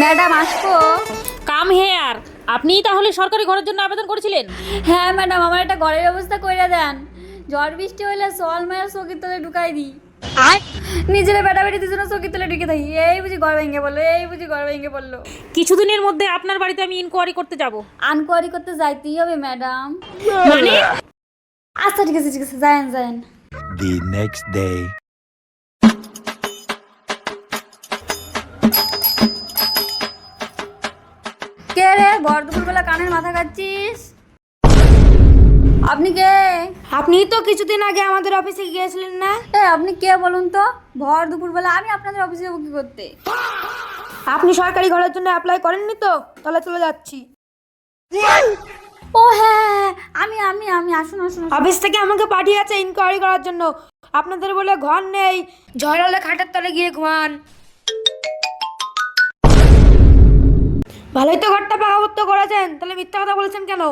Madam আসবো? Come here, আপনিই তাহলে সরকারি ঘরের জন্য আবেদন করেছিলেন? হ্যাঁ ম্যাডাম, আমার একটা ঘরের ব্যবস্থা করে দেন। ঝড় বৃষ্টি হইলে সল মায়ের চকির তলে ঢুকাই দিই। নিজেরা বেটা বেটি দুজনে চকির তলে ঢুকে থাকি। এই বুঝি ঘর ভেঙে বললো, এই বুঝি ঘর ভেঙে বললো। কিছুদিনের মধ্যে আপনার বাড়িতে আমি ইনকোয়ারি করতে যাব। আনকোয়ারি করতে যাইতেই হবে ম্যাডাম। মানে? আচ্ছা ঠিক আছে ঠিক আছে, যায়েন যায়েন। The next day. কে রে, ভর দুপুরবেলা কানের মাথা খাচ্ছিস? আপনি কে? আপনি তো কিছুদিন আগে আমাদের অফিসে গিয়েছিলেন না? আপনি কে বলুন তো? ভর দুপুরবেলা আমি আপনাদের অফিসে যাবো কি করতে? আপনি সরকারি ঘরের জন্য অ্যাপ্লাই করেননি তো? তাহলে চলে যাচ্ছি। ও হ্যাঁ, আমি আমি আমি আসুন আসুন আসুন। অফিস থেকে আমাকে পাঠিয়েছে ইনকোয়ারি করার জন্য। আপনাদের বলে ঘর নেই, ঝড় হলে খাটের তলে গিয়ে ঘুমান। ভালোই তো ঘরটা পাকাপোক্ত করেছেন, তাহলে মিথ্যা কথা বলেছেন কেন?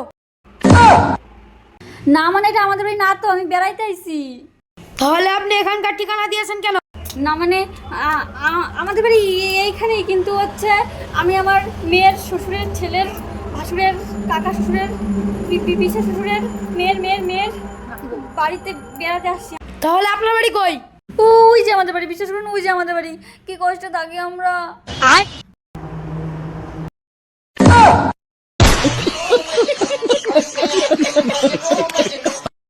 না মানে এটা আমাদের বাড়ি না তো, আমি বেড়াইতে আইছি। তাহলে আপনি এখানকার ঠিকানা দিয়েছেন কেন? না মানে আমাদের বাড়ি এইখানেই, কিন্তু হচ্ছে আমি আমার মেয়ের শ্বশুরের ছেলের ভাসুরের কাকা শ্বশুরের পিসা শ্বশুরের মেয়ের মেয়ের মেয়ের বাড়িতে বেড়াতে আসছি। তাহলে আপনার বাড়ি কই? ওই যে আমাদের বাড়ি, বিশ্বাস করুন ওই যে আমাদের বাড়ি। কি কষ্ট থাকি আমরা।